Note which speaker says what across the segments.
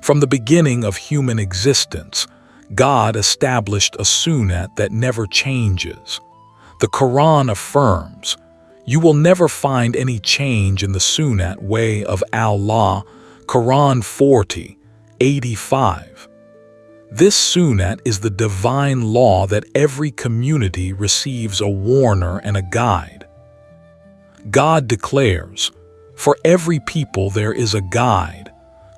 Speaker 1: From the beginning of human existence, God established a Sunnat that never changes. The Qur'an affirms, "You will never find any change in the Sunnat way of Allah." Quran 40:85. This Sunnat is the divine law that every community receives a warner and a guide. God declares, "For every people there is a guide."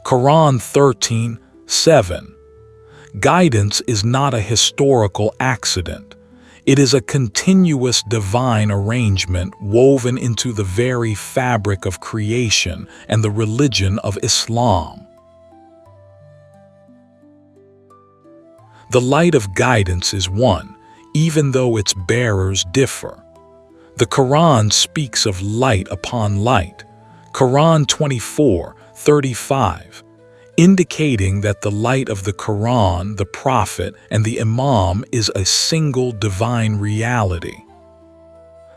Speaker 1: Quran 13:7. Guidance is not a historical accident. It is a continuous divine arrangement woven into the very fabric of creation and the religion of Islam. The light of guidance is one, even though its bearers differ. The Quran speaks of light upon light, Quran 24:35, indicating that the light of the Quran, the Prophet, and the Imam is a single divine reality.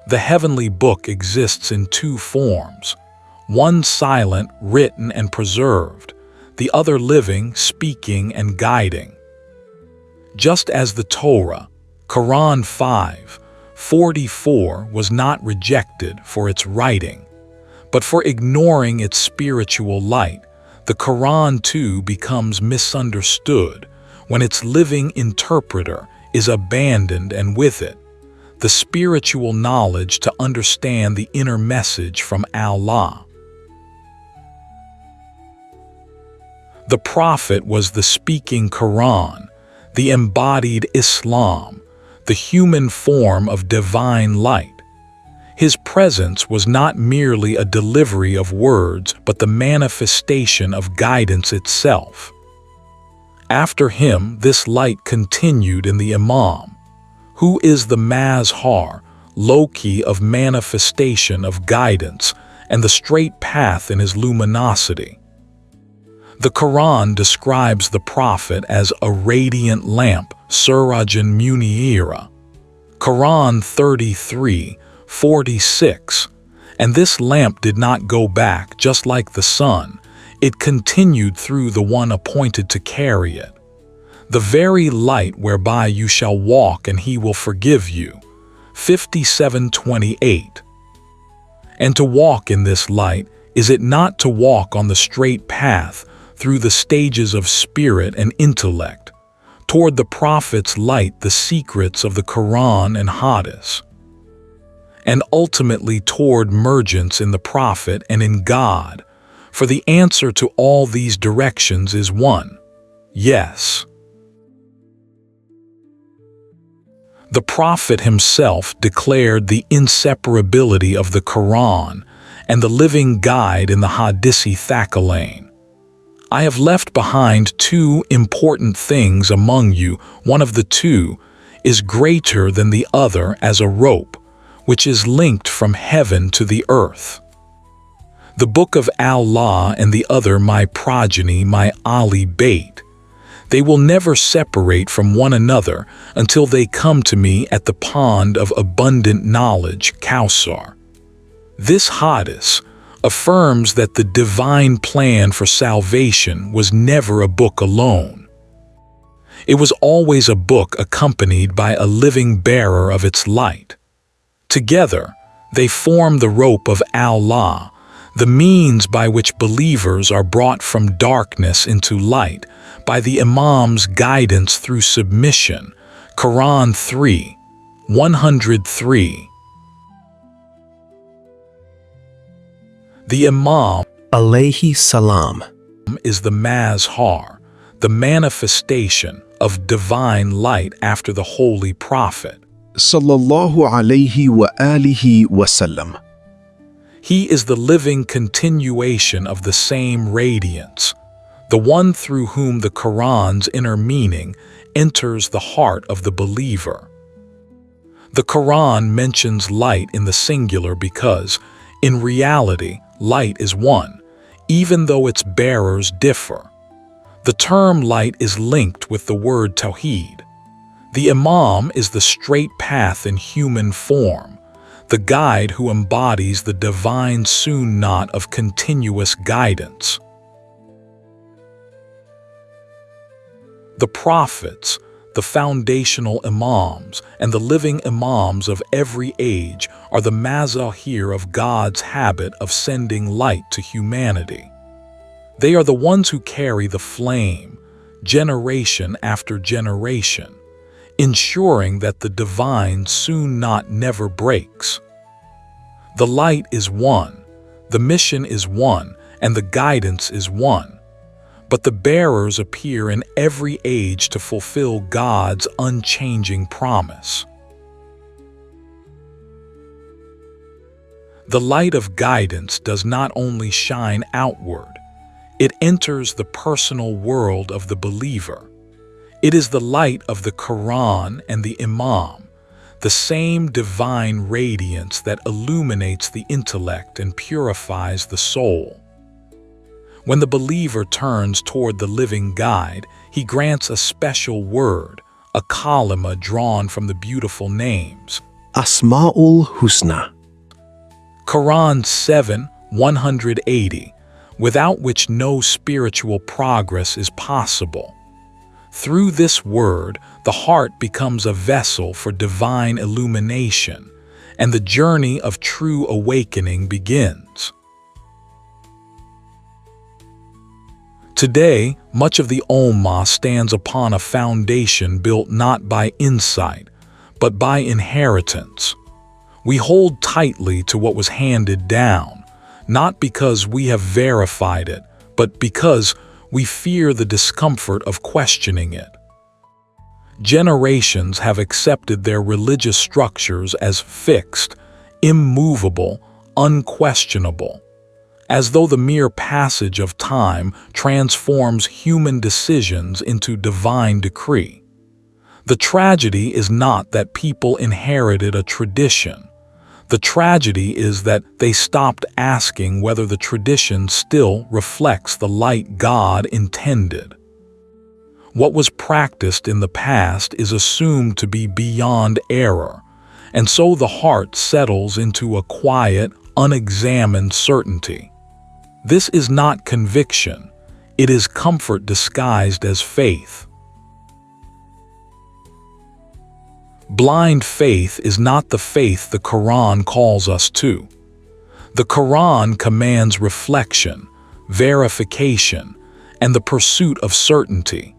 Speaker 1: The heavenly book exists in two forms, one silent, written, and preserved, the other living, speaking, and guiding. Just as the Torah, Quran 5:44, was not rejected for its writing, but for ignoring its spiritual light, the Quran too becomes misunderstood when its living interpreter is abandoned, and with it, the spiritual knowledge to understand the inner message from Allah. The Prophet was the speaking Quran, the embodied Islam, the human form of divine light. His presence was not merely a delivery of words, but the manifestation of guidance itself. After him, this light continued in the Imam, who is the Mazhar, loci of manifestation of guidance, and the straight path in his luminosity. The Quran describes the Prophet as a radiant lamp, Sirajan Munira, Quran 33:46, and this lamp did not go back just like the sun. It continued through the one appointed to carry it. The very light whereby you shall walk and he will forgive you. 57:28. And to walk in this light, is it not to walk on the straight path through the stages of spirit and intellect, toward the Prophet's light, the secrets of the Quran and Hadith, and ultimately toward mergence in the Prophet and in God, for the answer to all these directions is one: yes. The Prophet himself declared the inseparability of the Quran and the living guide in the Hadith al Thaqalayn. I have left behind two important things among you. One of the two is greater than the other as a rope, which is linked from heaven to the earth. The book of Allah, and the other my progeny, my Ahl al Bayt. They will never separate from one another until they come to me at the pond of abundant knowledge, Kawthar. This hadith affirms that the divine plan for salvation was never a book alone. It was always a book accompanied by a living bearer of its light. Together, they form the rope of Allah, the means by which believers are brought from darkness into light by the Imam's guidance through submission. Quran 3:103. The Imam,
Speaker 2: alayhi salam,
Speaker 1: is the Mazhar, the manifestation of divine light after the Holy Prophet.
Speaker 2: sallallahu alayhi wa alihi wasallam.
Speaker 1: He is the living continuation of the same radiance, the one through whom the Quran's inner meaning enters the heart of the believer. The Quran mentions light in the singular because, in reality, light is one, even though its bearers differ. The term light is linked with the word Tawheed. The Imam is the straight path in human form, the guide who embodies the divine Sunnat of continuous guidance. The prophets, the foundational Imams, and the living Imams of every age are the mazahir of God's habit of sending light to humanity. They are the ones who carry the flame, generation after generation, ensuring that the divine soon not never breaks. The light is one, the mission is one, and the guidance is one. But the bearers appear in every age to fulfill God's unchanging promise. The light of guidance does not only shine outward, it enters the personal world of the believer. It is the light of the Qur'an and the Imam, the same divine radiance that illuminates the intellect and purifies the soul. When the believer turns toward the living guide, he grants a special word, a kalima drawn from the beautiful names.
Speaker 2: Asma'ul Husna.
Speaker 1: Quran 7:180, without which no spiritual progress is possible. Through this word, the heart becomes a vessel for divine illumination, and the journey of true awakening begins. Today, much of the Ummah stands upon a foundation built not by insight, but by inheritance. We hold tightly to what was handed down, not because we have verified it, but because we fear the discomfort of questioning it. Generations have accepted their religious structures as fixed, immovable, unquestionable, as though the mere passage of time transforms human decisions into divine decree. The tragedy is not that people inherited a tradition. The tragedy is that they stopped asking whether the tradition still reflects the light God intended. What was practiced in the past is assumed to be beyond error, and so the heart settles into a quiet, unexamined certainty. This is not conviction, it is comfort disguised as faith. Blind faith is not the faith the Quran calls us to. The Quran commands reflection, verification, and the pursuit of certainty.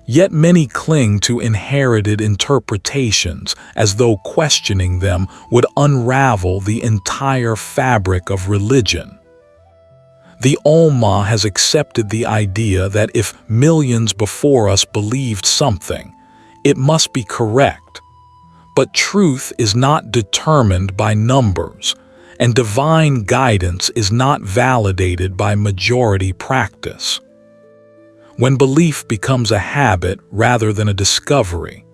Speaker 1: Yet many cling to inherited interpretations as though questioning them would unravel the entire fabric of religion. The Ummah has accepted the idea that if millions before us believed something, it must be correct. But truth is not determined by numbers, and divine guidance is not validated by majority practice. When belief becomes a habit rather than a discovery,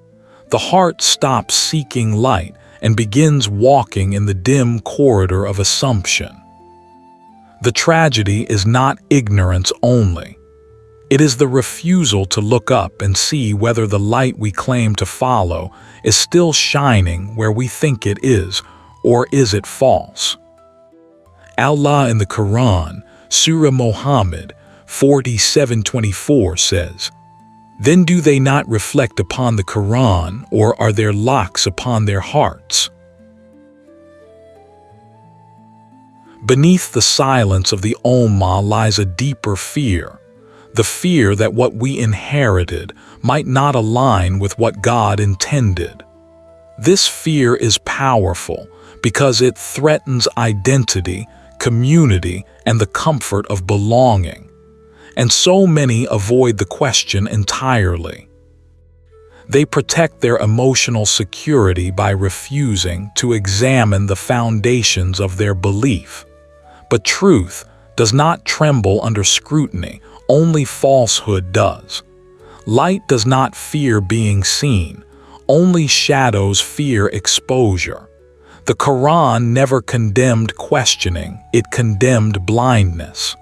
Speaker 1: the heart stops seeking light and begins walking in the dim corridor of assumption. The tragedy is not ignorance only. It is the refusal to look up and see whether the light we claim to follow is still shining where we think it is, or is it false? Allah in the Quran, Surah Muhammad 47:24 says, "Then do they not reflect upon the Quran, or are there locks upon their hearts?" Beneath the silence of the Ummah lies a deeper fear, the fear that what we inherited might not align with what God intended. This fear is powerful because it threatens identity, community, and the comfort of belonging. And so many avoid the question entirely. They protect their emotional security by refusing to examine the foundations of their belief. But truth does not tremble under scrutiny, only falsehood does. Light does not fear being seen, only shadows fear exposure. The Quran never condemned questioning, it condemned blindness.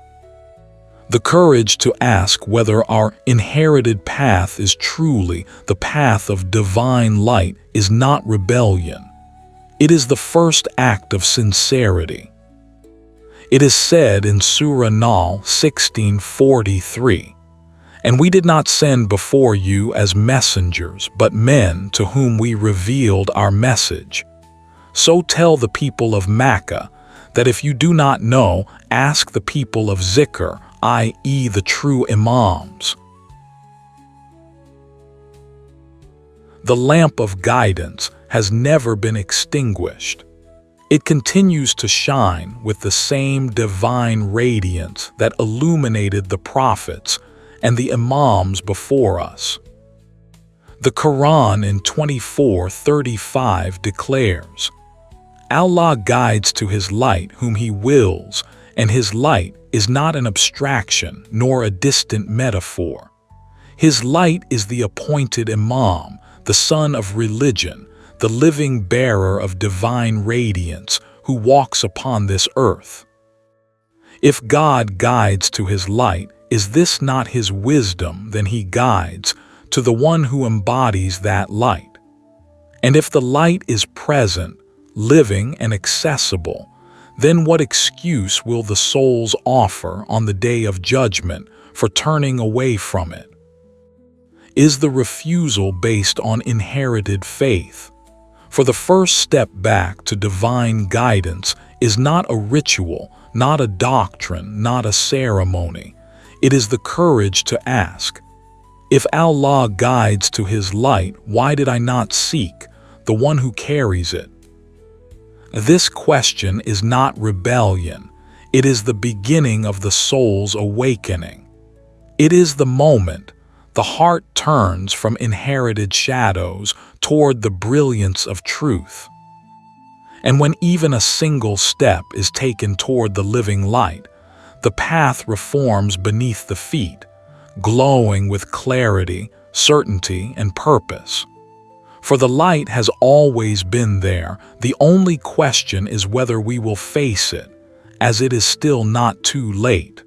Speaker 1: The courage to ask whether our inherited path is truly the path of divine light is not rebellion. It is the first act of sincerity. It is said in Surah Nahl 16:43, And we did not send before you as messengers, but men to whom we revealed our message. So tell the people of Makkah that if you do not know, ask the people of Zikr, i.e. the true Imams. The lamp of guidance has never been extinguished. It continues to shine with the same divine radiance that illuminated the prophets and the Imams before us. The Qur'an in 24:35 declares, Allah guides to His light whom He wills, and His light is not an abstraction nor a distant metaphor. His light is the appointed Imam, the sun of religion, the living bearer of divine radiance who walks upon this earth. If God guides to His light, is this not His wisdom? Then He guides to the one who embodies that light. And if the light is present, living and accessible, then what excuse will the souls offer on the day of judgment for turning away from it? Is the refusal based on inherited faith? For the first step back to divine guidance is not a ritual, not a doctrine, not a ceremony. It is the courage to ask, if Allah guides to His light, why did I not seek the one who carries it? This question is not rebellion. It is the beginning of the soul's awakening. It is the moment the heart turns from inherited shadows toward the brilliance of truth. And when even a single step is taken toward the living light, the path reforms beneath the feet, glowing with clarity, certainty, and purpose. For the light has always been there. The only question is whether we will face it, as it is still not too late.